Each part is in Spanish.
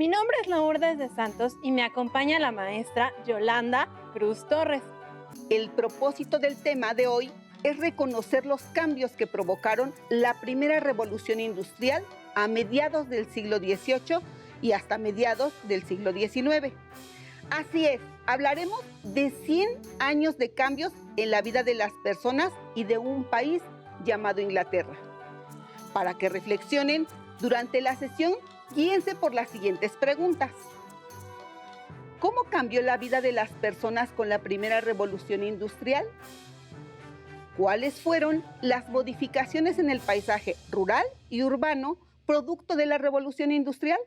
Mi nombre es Lourdes de Santos y me acompaña la maestra Yolanda Cruz Torres. El propósito del tema de hoy es reconocer los cambios que provocaron la primera revolución industrial a mediados del siglo XVIII y hasta mediados del siglo XIX. Así es, hablaremos de 100 años de cambios en la vida de las personas y de un país llamado Inglaterra. Para que reflexionen durante la sesión, guíense por las siguientes preguntas. ¿Cómo cambió la vida de las personas con la primera revolución industrial? ¿Cuáles fueron las modificaciones en el paisaje rural y urbano producto de la revolución industrial?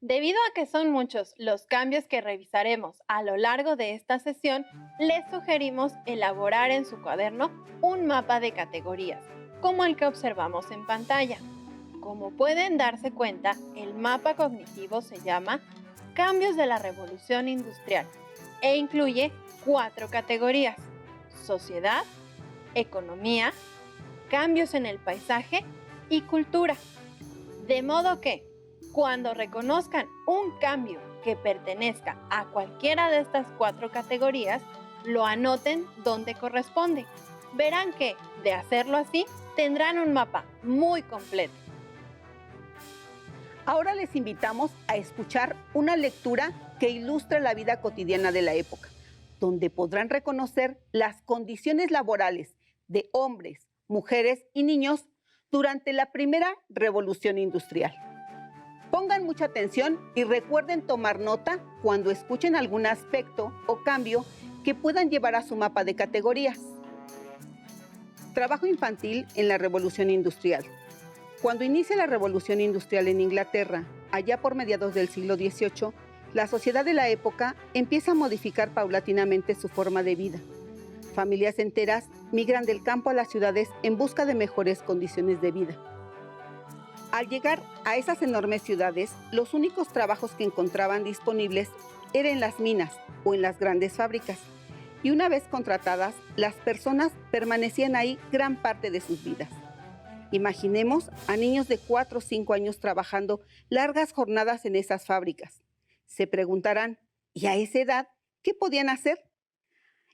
Debido a que son muchos los cambios que revisaremos a lo largo de esta sesión, les sugerimos elaborar en su cuaderno un mapa de categorías, como el que observamos en pantalla. Como pueden darse cuenta, el mapa cognitivo se llama Cambios de la Revolución Industrial e incluye 4 categorías: sociedad, economía, cambios en el paisaje y cultura. De modo que, cuando reconozcan un cambio que pertenezca a cualquiera de estas 4 categorías, lo anoten donde corresponde. Verán que, de hacerlo así, tendrán un mapa muy completo. Ahora les invitamos a escuchar una lectura que ilustra la vida cotidiana de la época, donde podrán reconocer las condiciones laborales de hombres, mujeres y niños durante la primera revolución industrial. Pongan mucha atención y recuerden tomar nota cuando escuchen algún aspecto o cambio que puedan llevar a su mapa de categorías. Trabajo infantil en la revolución industrial. Cuando inicia la revolución industrial en Inglaterra, allá por mediados del siglo XVIII, la sociedad de la época empieza a modificar paulatinamente su forma de vida. Familias enteras migran del campo a las ciudades en busca de mejores condiciones de vida. Al llegar a esas enormes ciudades, los únicos trabajos que encontraban disponibles eran en las minas o en las grandes fábricas. Y una vez contratadas, las personas permanecían ahí gran parte de sus vidas. Imaginemos a niños de 4 o 5 años trabajando largas jornadas en esas fábricas. Se preguntarán, ¿y a esa edad qué podían hacer?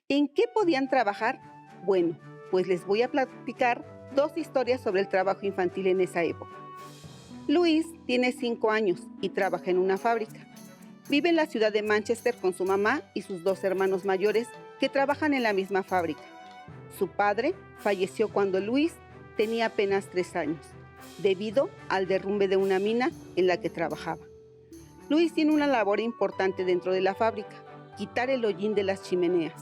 ¿En qué podían trabajar? Bueno, pues les voy a platicar 2 historias sobre el trabajo infantil en esa época. Luis tiene 5 años y trabaja en una fábrica. Vive en la ciudad de Manchester con su mamá y sus 2 hermanos mayores que trabajan en la misma fábrica. Su padre falleció cuando Luis tenía apenas 3 años, debido al derrumbe de una mina en la que trabajaba. Luis tiene una labor importante dentro de la fábrica: quitar el hollín de las chimeneas.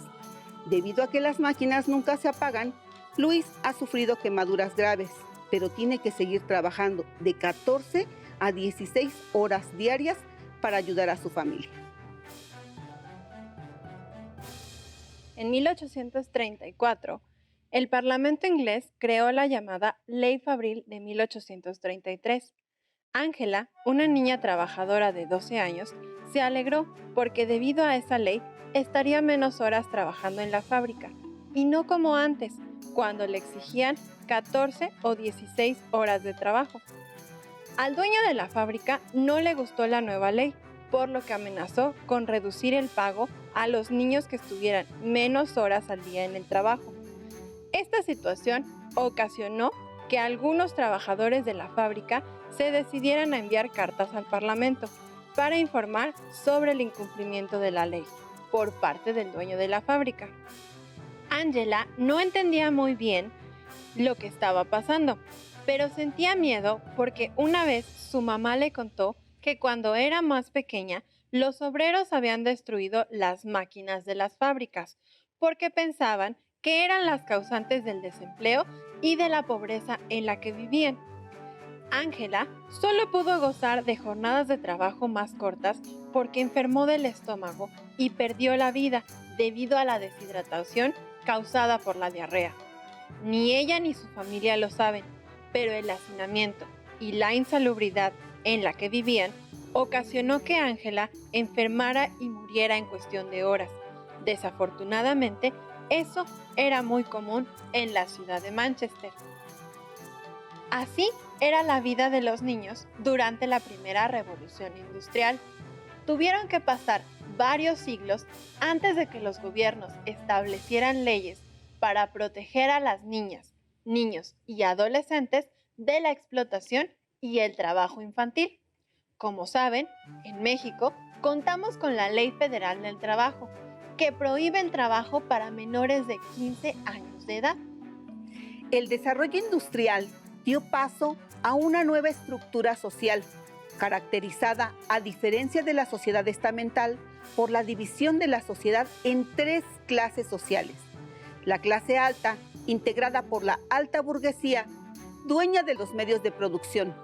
Debido a que las máquinas nunca se apagan, Luis ha sufrido quemaduras graves, pero tiene que seguir trabajando de 14 a 16 horas diarias para ayudar a su familia. En 1834, el Parlamento inglés creó la llamada Ley Fabril de 1833. Ángela, una niña trabajadora de 12 años, se alegró porque debido a esa ley estaría menos horas trabajando en la fábrica, y no como antes, cuando le exigían 14 o 16 horas de trabajo. Al dueño de la fábrica no le gustó la nueva ley, por lo que amenazó con reducir el pago a los niños que estuvieran menos horas al día en el trabajo. Esta situación ocasionó que algunos trabajadores de la fábrica se decidieran a enviar cartas al Parlamento para informar sobre el incumplimiento de la ley por parte del dueño de la fábrica. Ángela no entendía muy bien lo que estaba pasando, pero sentía miedo porque una vez su mamá le contó que cuando era más pequeña, los obreros habían destruido las máquinas de las fábricas porque pensaban que eran las causantes del desempleo y de la pobreza en la que vivían. Ángela solo pudo gozar de jornadas de trabajo más cortas porque enfermó del estómago y perdió la vida debido a la deshidratación causada por la diarrea. Ni ella ni su familia lo saben, pero el hacinamiento y la insalubridad en la que vivían ocasionó que Ángela enfermara y muriera en cuestión de horas. Desafortunadamente, eso era muy común en la ciudad de Manchester. Así era la vida de los niños durante la primera revolución industrial. Tuvieron que pasar varios siglos antes de que los gobiernos establecieran leyes para proteger a las niñas, niños y adolescentes de la explotación y el trabajo infantil. Como saben, en México contamos con la Ley Federal del Trabajo, que prohíbe el trabajo para menores de 15 años de edad. El desarrollo industrial dio paso a una nueva estructura social, caracterizada, a diferencia de la sociedad estamental, por la división de la sociedad en tres clases sociales. La clase alta, integrada por la alta burguesía, dueña de los medios de producción.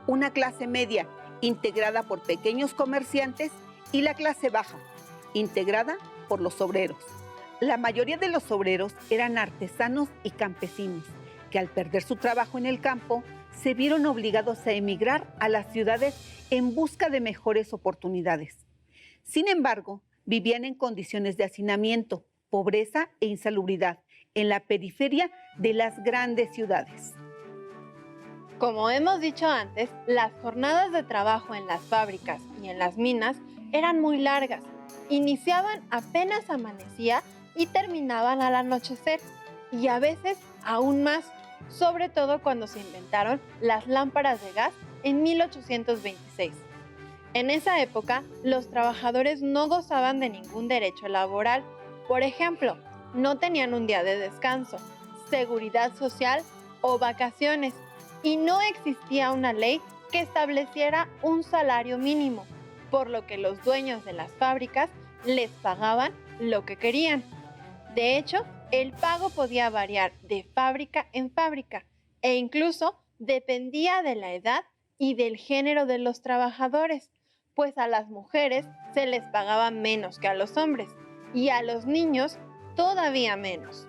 Una clase media, integrada por pequeños comerciantes, y la clase baja, integrada por los obreros. La mayoría de los obreros eran artesanos y campesinos, que al perder su trabajo en el campo, se vieron obligados a emigrar a las ciudades en busca de mejores oportunidades. Sin embargo, vivían en condiciones de hacinamiento, pobreza e insalubridad en la periferia de las grandes ciudades. Como hemos dicho antes, las jornadas de trabajo en las fábricas y en las minas eran muy largas. Iniciaban apenas amanecía y terminaban al anochecer, y a veces aún más, sobre todo cuando se inventaron las lámparas de gas en 1826. En esa época, los trabajadores no gozaban de ningún derecho laboral. Por ejemplo, no tenían un día de descanso, seguridad social o vacaciones, y no existía una ley que estableciera un salario mínimo, por lo que los dueños de las fábricas les pagaban lo que querían. De hecho, el pago podía variar de fábrica en fábrica e incluso dependía de la edad y del género de los trabajadores, pues a las mujeres se les pagaba menos que a los hombres y a los niños todavía menos.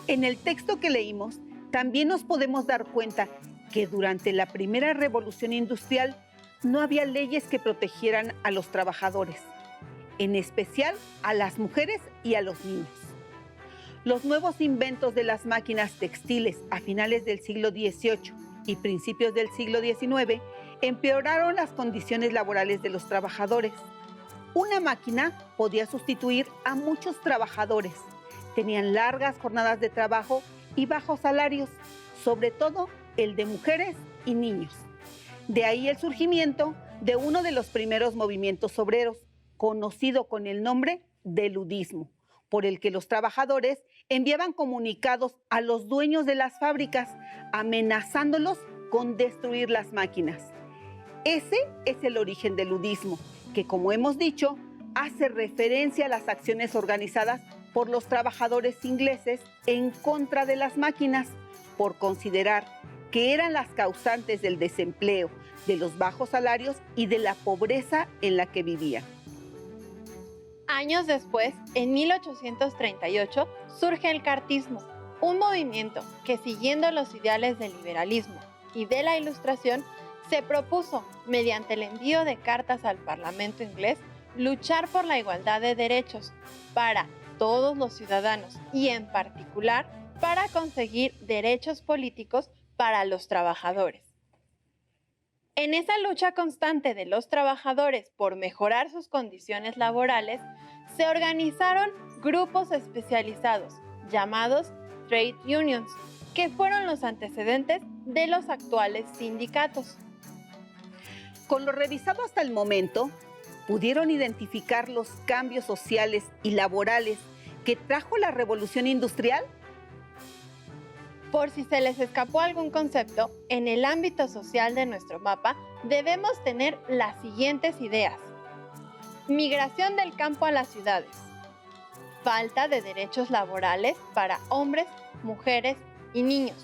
En el texto que leímos, también nos podemos dar cuenta que durante la primera revolución industrial no había leyes que protegieran a los trabajadores, en especial a las mujeres y a los niños. Los nuevos inventos de las máquinas textiles a finales del siglo XVIII y principios del siglo XIX empeoraron las condiciones laborales de los trabajadores. Una máquina podía sustituir a muchos trabajadores. Tenían largas jornadas de trabajo y bajos salarios, sobre todo el de mujeres y niños. De ahí el surgimiento de uno de los primeros movimientos obreros, conocido con el nombre de ludismo, por el que los trabajadores enviaban comunicados a los dueños de las fábricas, amenazándolos con destruir las máquinas. Ese es el origen del ludismo, que, como hemos dicho, hace referencia a las acciones organizadas por los trabajadores ingleses en contra de las máquinas, por considerar que eran las causantes del desempleo, de los bajos salarios y de la pobreza en la que vivían. Años después, en 1838, surge el cartismo, un movimiento que, siguiendo los ideales del liberalismo y de la Ilustración, se propuso, mediante el envío de cartas al Parlamento inglés, luchar por la igualdad de derechos para todos los ciudadanos y, en particular, para conseguir derechos políticos para los trabajadores. En esa lucha constante de los trabajadores por mejorar sus condiciones laborales, se organizaron grupos especializados llamados trade unions, que fueron los antecedentes de los actuales sindicatos. Con lo revisado hasta el momento, pudieron identificar los cambios sociales y laborales que trajo la revolución industrial. Por si se les escapó algún concepto, en el ámbito social de nuestro mapa debemos tener las siguientes ideas. Migración del campo a las ciudades. Falta de derechos laborales para hombres, mujeres y niños.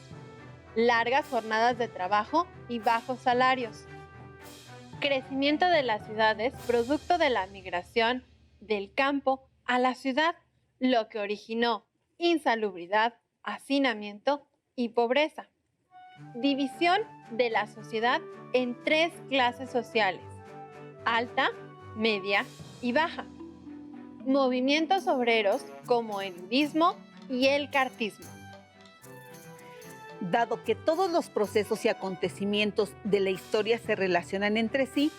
Largas jornadas de trabajo y bajos salarios. Crecimiento de las ciudades producto de la migración del campo a la ciudad, lo que originó insalubridad, hacinamiento y pobreza. División de la sociedad en tres clases sociales: alta, media y baja. Movimientos obreros como el ludismo y el cartismo. Dado que todos los procesos y acontecimientos de la historia se relacionan entre sí,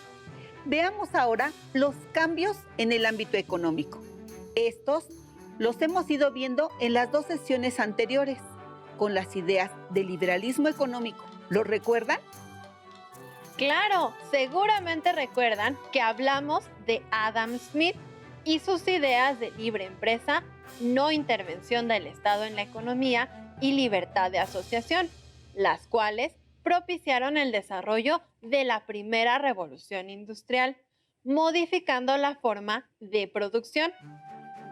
veamos ahora los cambios en el ámbito económico. Estos los hemos ido viendo en las 2 sesiones anteriores, con las ideas del liberalismo económico. ¿Lo recuerdan? Claro, seguramente recuerdan que hablamos de Adam Smith y sus ideas de libre empresa, no intervención del Estado en la economía y libertad de asociación, las cuales propiciaron el desarrollo de la primera revolución industrial, modificando la forma de producción.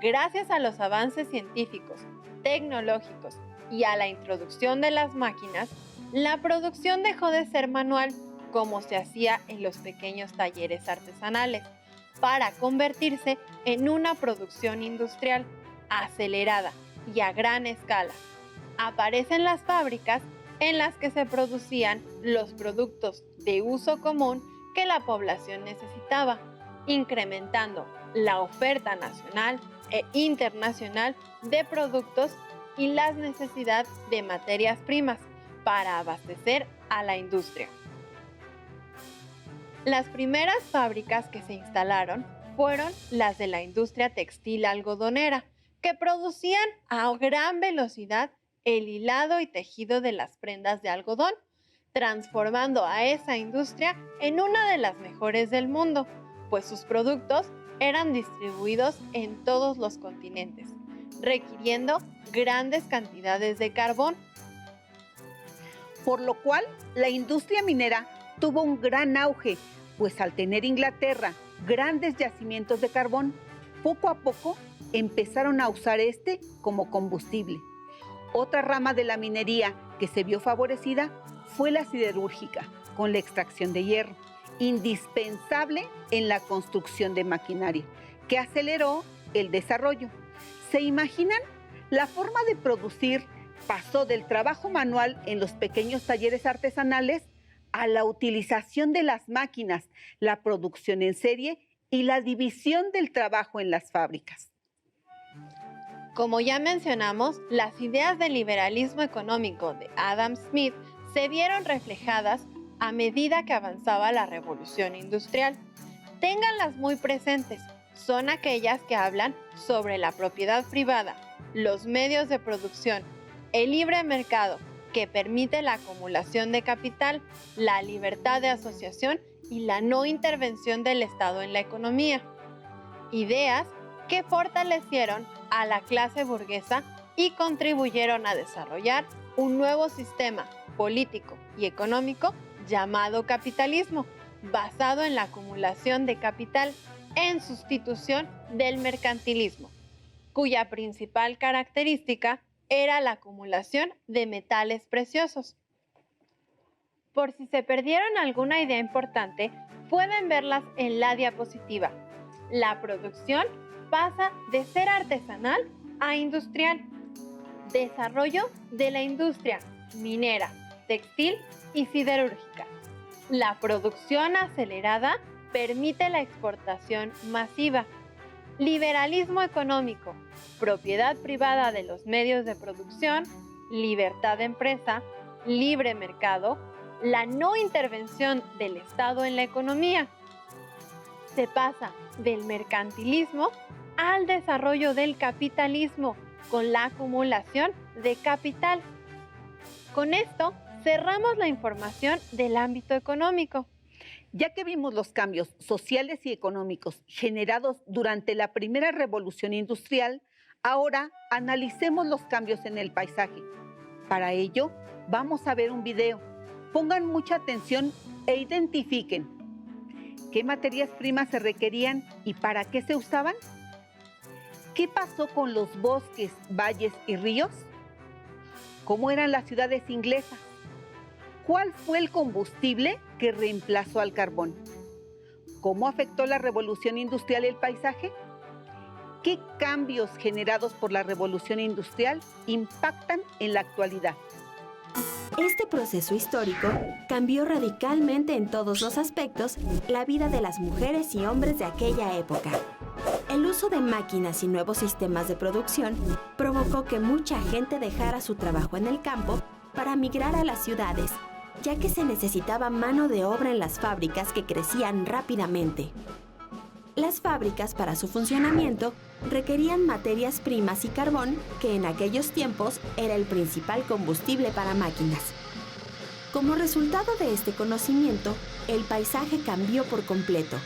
Gracias a los avances científicos, tecnológicos y a la introducción de las máquinas, la producción dejó de ser manual, como se hacía en los pequeños talleres artesanales, para convertirse en una producción industrial acelerada y a gran escala. Aparecen las fábricas en las que se producían los productos de uso común que la población necesitaba, incrementando la oferta nacional e internacional de productos y las necesidades de materias primas para abastecer a la industria. Las primeras fábricas que se instalaron fueron las de la industria textil algodonera, que producían a gran velocidad el hilado y tejido de las prendas de algodón, transformando a esa industria en una de las mejores del mundo, pues sus productos eran distribuidos en todos los continentes, requiriendo grandes cantidades de carbón. Por lo cual, la industria minera tuvo un gran auge, pues al tener Inglaterra grandes yacimientos de carbón, poco a poco empezaron a usar este como combustible. Otra rama de la minería que se vio favorecida fue la siderúrgica, con la extracción de hierro, indispensable en la construcción de maquinaria, que aceleró el desarrollo. ¿Se imaginan? La forma de producir pasó del trabajo manual en los pequeños talleres artesanales a la utilización de las máquinas, la producción en serie y la división del trabajo en las fábricas. Como ya mencionamos, las ideas del liberalismo económico de Adam Smith se vieron reflejadas a medida que avanzaba la revolución industrial. Ténganlas muy presentes, son aquellas que hablan sobre la propiedad privada, los medios de producción, el libre mercado, que permite la acumulación de capital, la libertad de asociación y la no intervención del Estado en la economía. Ideas que fortalecieron a la clase burguesa y contribuyeron a desarrollar un nuevo sistema político y económico llamado capitalismo, basado en la acumulación de capital en sustitución del mercantilismo, cuya principal característica era la acumulación de metales preciosos. Por si se perdieron alguna idea importante, pueden verlas en la diapositiva. La producción pasa de ser artesanal a industrial. Desarrollo de la industria minera, textil y siderúrgica. La producción acelerada permite la exportación masiva. Liberalismo económico, propiedad privada de los medios de producción, libertad de empresa, libre mercado, la no intervención del Estado en la economía. Se pasa del mercantilismo al desarrollo del capitalismo con la acumulación de capital. Con esto cerramos la información del ámbito económico. Ya que vimos los cambios sociales y económicos generados durante la primera revolución industrial, ahora analicemos los cambios en el paisaje. Para ello, vamos a ver un video. Pongan mucha atención e identifiquen qué materias primas se requerían y para qué se usaban. ¿Qué pasó con los bosques, valles y ríos? ¿Cómo eran las ciudades inglesas? ¿Cuál fue el combustible que reemplazó al carbón? ¿Cómo afectó la revolución industrial el paisaje? ¿Qué cambios generados por la revolución industrial impactan en la actualidad? Este proceso histórico cambió radicalmente en todos los aspectos la vida de las mujeres y hombres de aquella época. El uso de máquinas y nuevos sistemas de producción provocó que mucha gente dejara su trabajo en el campo para migrar a las ciudades, ya que se necesitaba mano de obra en las fábricas que crecían rápidamente. Las fábricas, para su funcionamiento, requerían materias primas y carbón, que en aquellos tiempos era el principal combustible para máquinas. Como resultado de este conocimiento, el paisaje cambió por completo.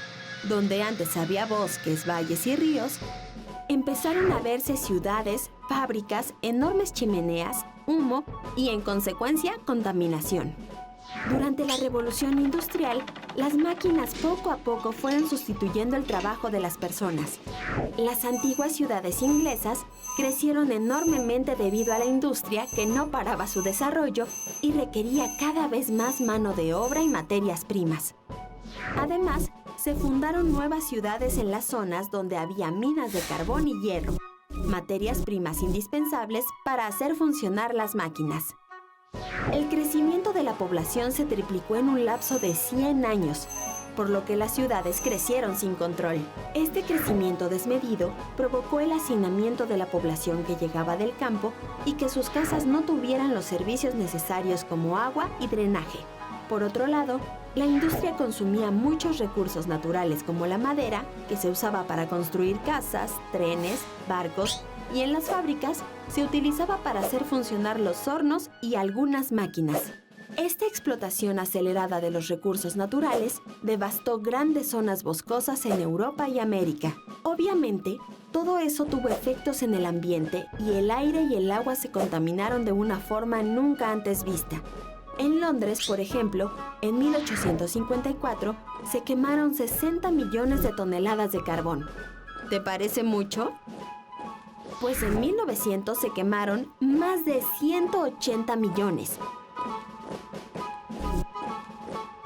Donde antes había bosques, valles y ríos, empezaron a verse ciudades, fábricas, enormes chimeneas, humo y, en consecuencia, contaminación. Durante la Revolución Industrial, las máquinas poco a poco fueron sustituyendo el trabajo de las personas. Las antiguas ciudades inglesas crecieron enormemente debido a la industria que no paraba su desarrollo y requería cada vez más mano de obra y materias primas. Además, se fundaron nuevas ciudades en las zonas donde había minas de carbón y hierro, materias primas indispensables para hacer funcionar las máquinas. El crecimiento de la población se triplicó en un lapso de 100 años, por lo que las ciudades crecieron sin control. Este crecimiento desmedido provocó el hacinamiento de la población que llegaba del campo y que sus casas no tuvieran los servicios necesarios como agua y drenaje. Por otro lado, la industria consumía muchos recursos naturales como la madera, que se usaba para construir casas, trenes, barcos, y en las fábricas se utilizaba para hacer funcionar los hornos y algunas máquinas. Esta explotación acelerada de los recursos naturales devastó grandes zonas boscosas en Europa y América. Obviamente, todo eso tuvo efectos en el ambiente y el aire y el agua se contaminaron de una forma nunca antes vista. En Londres, por ejemplo, en 1854 se quemaron 60 millones de toneladas de carbón. ¿Te parece mucho? Pues en 1900 se quemaron más de 180 millones.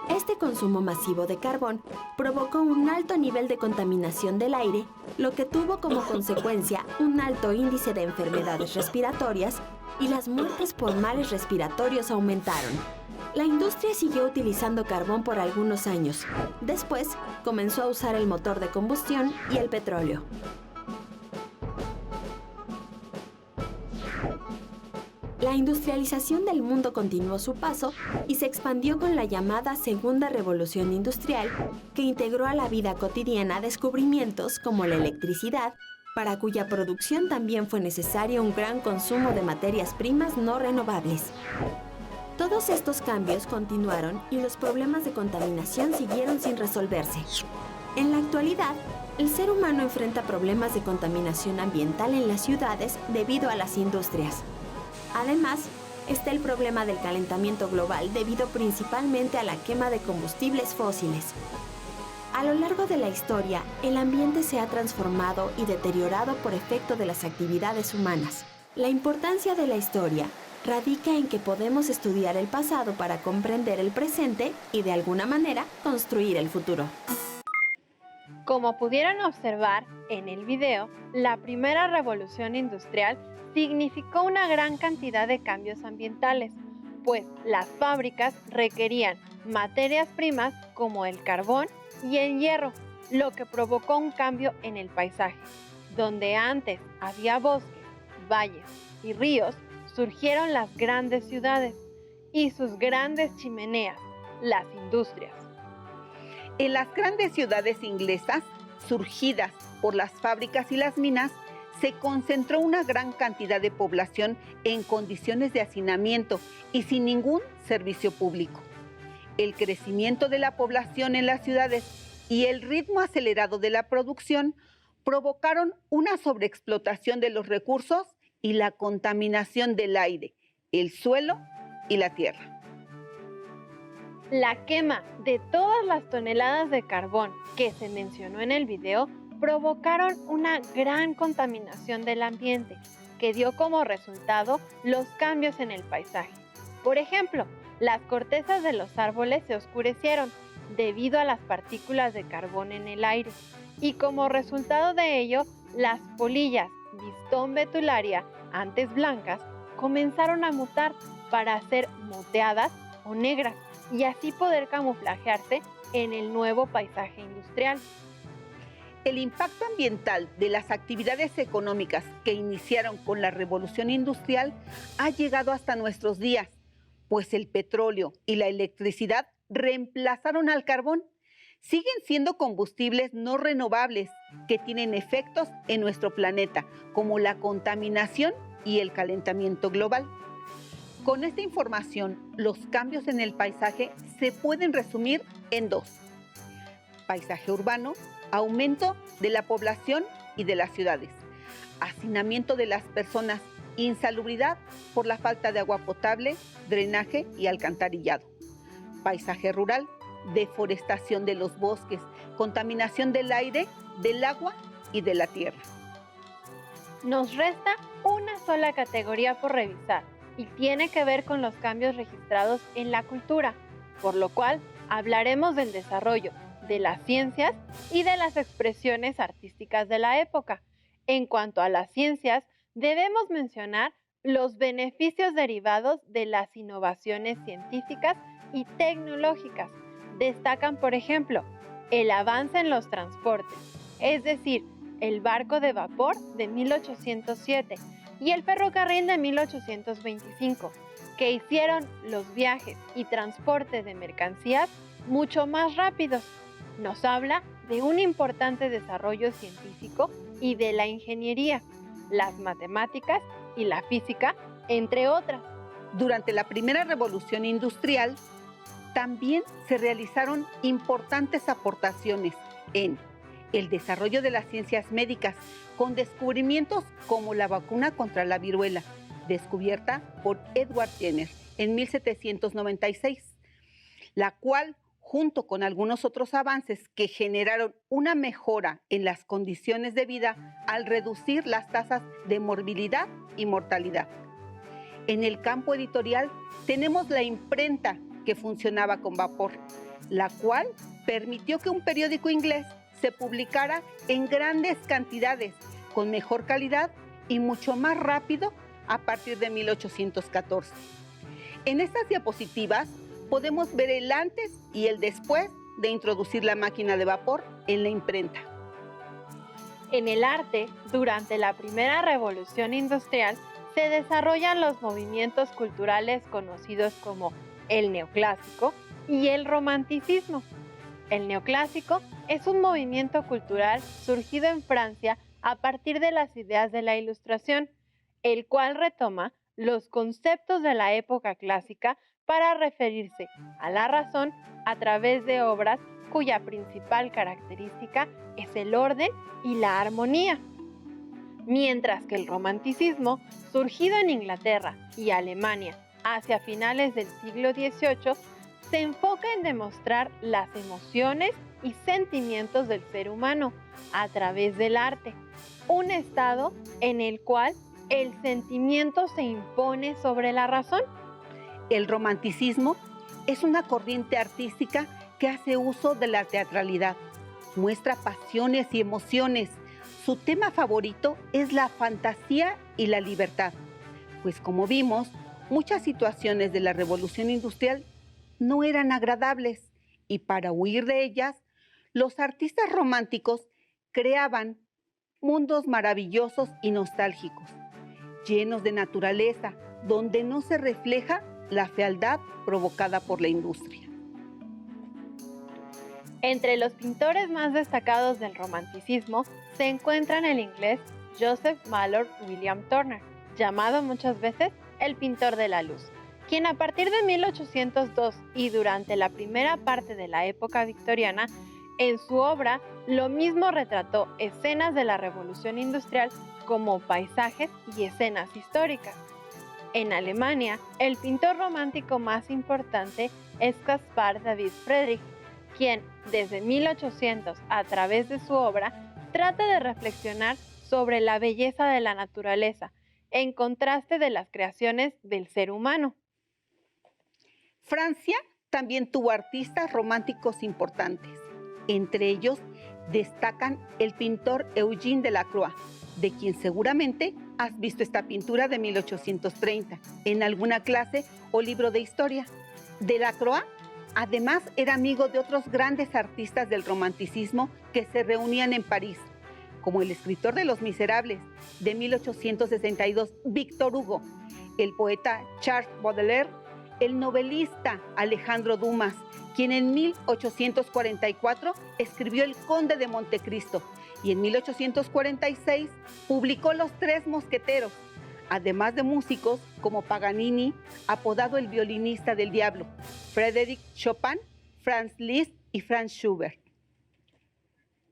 Este consumo masivo de carbón provocó un alto nivel de contaminación del aire, lo que tuvo como consecuencia un alto índice de enfermedades respiratorias y las muertes por males respiratorios aumentaron. La industria siguió utilizando carbón por algunos años. Después, comenzó a usar el motor de combustión y el petróleo. La industrialización del mundo continuó su paso y se expandió con la llamada Segunda Revolución Industrial, que integró a la vida cotidiana descubrimientos como la electricidad, para cuya producción también fue necesario un gran consumo de materias primas no renovables. Todos estos cambios continuaron y los problemas de contaminación siguieron sin resolverse. En la actualidad, el ser humano enfrenta problemas de contaminación ambiental en las ciudades debido a las industrias. Además, está el problema del calentamiento global debido principalmente a la quema de combustibles fósiles. A lo largo de la historia, el ambiente se ha transformado y deteriorado por efecto de las actividades humanas. La importancia de la historia radica en que podemos estudiar el pasado para comprender el presente y, de alguna manera, construir el futuro. Como pudieron observar en el video, la primera revolución industrial significó una gran cantidad de cambios ambientales, pues las fábricas requerían materias primas como el carbón y el hierro, lo que provocó un cambio en el paisaje. Donde antes había bosques, valles y ríos, surgieron las grandes ciudades y sus grandes chimeneas, las industrias. En las grandes ciudades inglesas, surgidas por las fábricas y las minas, se concentró una gran cantidad de población en condiciones de hacinamiento y sin ningún servicio público. El crecimiento de la población en las ciudades y el ritmo acelerado de la producción provocaron una sobreexplotación de los recursos y la contaminación del aire, el suelo y la tierra. La quema de todas las toneladas de carbón que se mencionó en el video provocaron una gran contaminación del ambiente, que dio como resultado los cambios en el paisaje. Por ejemplo, las cortezas de los árboles se oscurecieron debido a las partículas de carbón en el aire, y como resultado de ello, las polillas Viston betularia, antes blancas, comenzaron a mutar para ser moteadas o negras, y así poder camuflajearse en el nuevo paisaje industrial. El impacto ambiental de las actividades económicas que iniciaron con la Revolución Industrial ha llegado hasta nuestros días, pues el petróleo y la electricidad reemplazaron al carbón. Siguen siendo combustibles no renovables que tienen efectos en nuestro planeta, como la contaminación y el calentamiento global. Con esta información, los cambios en el paisaje se pueden resumir en dos: paisaje urbano, aumento de la población y de las ciudades; hacinamiento de las personas, insalubridad por la falta de agua potable, drenaje y alcantarillado; paisaje rural, deforestación de los bosques, contaminación del aire, del agua y de la tierra. Nos resta una sola categoría por revisar y tiene que ver con los cambios registrados en la cultura, por lo cual hablaremos del desarrollo de las ciencias y de las expresiones artísticas de la época. En cuanto a las ciencias, debemos mencionar los beneficios derivados de las innovaciones científicas y tecnológicas. Destacan, por ejemplo, el avance en los transportes, es decir, el barco de vapor de 1807 y el ferrocarril de 1825, que hicieron los viajes y transporte de mercancías mucho más rápidos. Nos habla de un importante desarrollo científico y de la ingeniería, las matemáticas y la física, entre otras. Durante la primera revolución industrial, también se realizaron importantes aportaciones en el desarrollo de las ciencias médicas, con descubrimientos como la vacuna contra la viruela, descubierta por Edward Jenner en 1796, la cual, junto con algunos otros avances que generaron una mejora en las condiciones de vida al reducir las tasas de morbilidad y mortalidad. En el campo editorial tenemos la imprenta, que funcionaba con vapor, la cual permitió que un periódico inglés se publicara en grandes cantidades, con mejor calidad y mucho más rápido a partir de 1814. En estas diapositivas podemos ver el antes y el después de introducir la máquina de vapor en la imprenta. En el arte, durante la primera revolución industrial, se desarrollan los movimientos culturales conocidos como el neoclásico y el romanticismo. El neoclásico es un movimiento cultural surgido en Francia a partir de las ideas de la Ilustración, el cual retoma los conceptos de la época clásica para referirse a la razón a través de obras cuya principal característica es el orden y la armonía. Mientras que el romanticismo, surgido en Inglaterra y Alemania hacia finales del siglo XVIII, se enfoca en demostrar las emociones y sentimientos del ser humano a través del arte, un estado en el cual el sentimiento se impone sobre la razón. El romanticismo es una corriente artística que hace uso de la teatralidad, muestra pasiones y emociones. Su tema favorito es la fantasía y la libertad, pues como vimos, muchas situaciones de la revolución industrial no eran agradables y para huir de ellas, los artistas románticos creaban mundos maravillosos y nostálgicos, llenos de naturaleza, donde no se refleja la fealdad provocada por la industria. Entre los pintores más destacados del romanticismo se encuentran el inglés Joseph Mallord William Turner, llamado muchas veces el pintor de la luz, quien a partir de 1802 y durante la primera parte de la época victoriana, en su obra lo mismo retrató escenas de la revolución industrial como paisajes y escenas históricas. En Alemania, el pintor romántico más importante es Caspar David Friedrich, quien desde 1800 a través de su obra trata de reflexionar sobre la belleza de la naturaleza, en contraste de las creaciones del ser humano. Francia también tuvo artistas románticos importantes. Entre ellos destacan el pintor Eugène Delacroix, de quien seguramente has visto esta pintura de 1830 en alguna clase o libro de historia. Delacroix además era amigo de otros grandes artistas del romanticismo que se reunían en París, como el escritor de Los Miserables de 1862, Víctor Hugo, el poeta Charles Baudelaire, el novelista Alejandro Dumas, quien en 1844 escribió El Conde de Montecristo y en 1846 publicó Los Tres Mosqueteros, además de músicos como Paganini, apodado el violinista del diablo, Frédéric Chopin, Franz Liszt y Franz Schubert.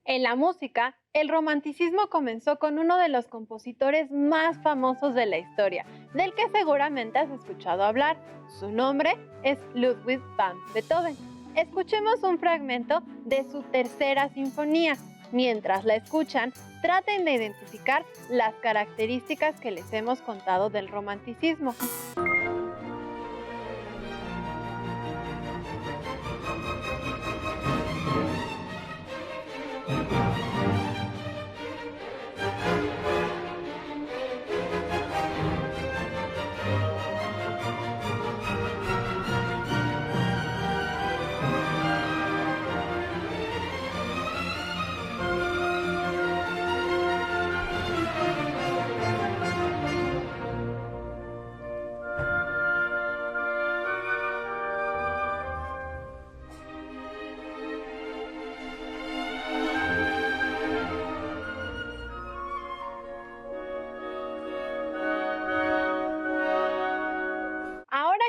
En la música, el romanticismo comenzó con uno de los compositores más famosos de la historia, del que seguramente has escuchado hablar. Su nombre es Ludwig van Beethoven. Escuchemos un fragmento de su tercera sinfonía. Mientras la escuchan, traten de identificar las características que les hemos contado del romanticismo.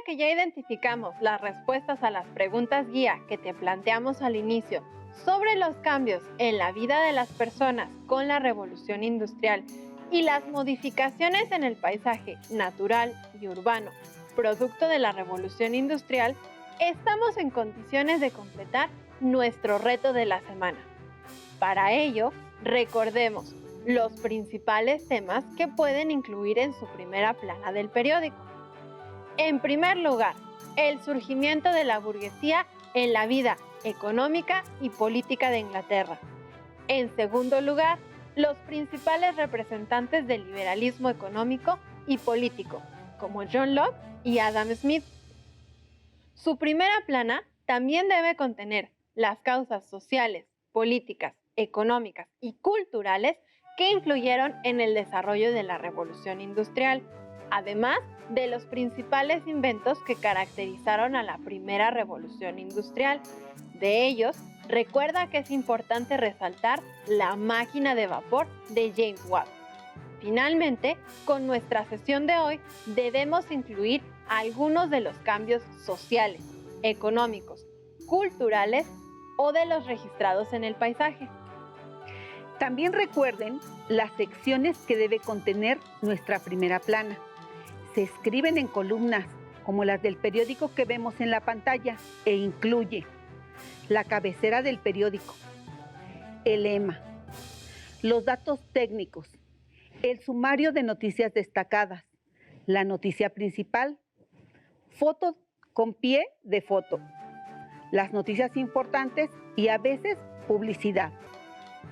Que ya identificamos las respuestas a las preguntas guía que te planteamos al inicio sobre los cambios en la vida de las personas con la revolución industrial y las modificaciones en el paisaje natural y urbano producto de la revolución industrial, estamos en condiciones de completar nuestro reto de la semana. Para ello, recordemos los principales temas que pueden incluir en su primera plana del periódico. En primer lugar, el surgimiento de la burguesía en la vida económica y política de Inglaterra. En segundo lugar, los principales representantes del liberalismo económico y político, como John Locke y Adam Smith. Su primera plana también debe contener las causas sociales, políticas, económicas y culturales que influyeron en el desarrollo de la revolución industrial, además de los principales inventos que caracterizaron a la primera revolución industrial. De ellos, recuerda que es importante resaltar la máquina de vapor de James Watt. Finalmente, con nuestra sesión de hoy, debemos incluir algunos de los cambios sociales, económicos, culturales o de los registrados en el paisaje. También recuerden las secciones que debe contener nuestra primera plana. Se escriben en columnas, como las del periódico que vemos en la pantalla, e incluye la cabecera del periódico, el lema, los datos técnicos, el sumario de noticias destacadas, la noticia principal, foto con pie de foto, las noticias importantes y a veces publicidad.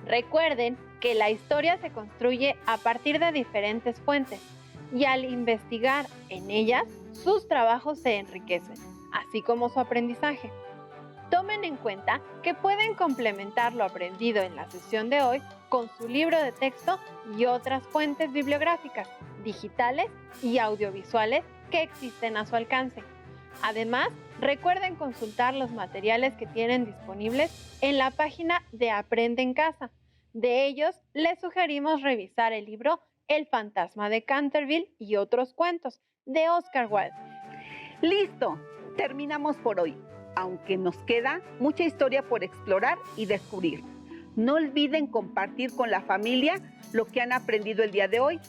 Recuerden que la historia se construye a partir de diferentes fuentes y al investigar en ellas, sus trabajos se enriquecen, así como su aprendizaje. Tomen en cuenta que pueden complementar lo aprendido en la sesión de hoy con su libro de texto y otras fuentes bibliográficas, digitales y audiovisuales que existen a su alcance. Además, recuerden consultar los materiales que tienen disponibles en la página de Aprende en Casa. De ellos, les sugerimos revisar el libro El fantasma de Canterville y otros cuentos, de Oscar Wilde. ¡Listo! Terminamos por hoy, aunque nos queda mucha historia por explorar y descubrir. No olviden compartir con la familia lo que han aprendido el día de hoy,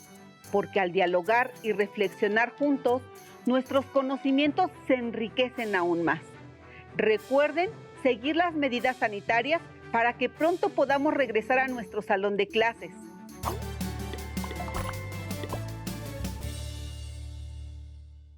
porque al dialogar y reflexionar juntos, nuestros conocimientos se enriquecen aún más. Recuerden seguir las medidas sanitarias para que pronto podamos regresar a nuestro salón de clases.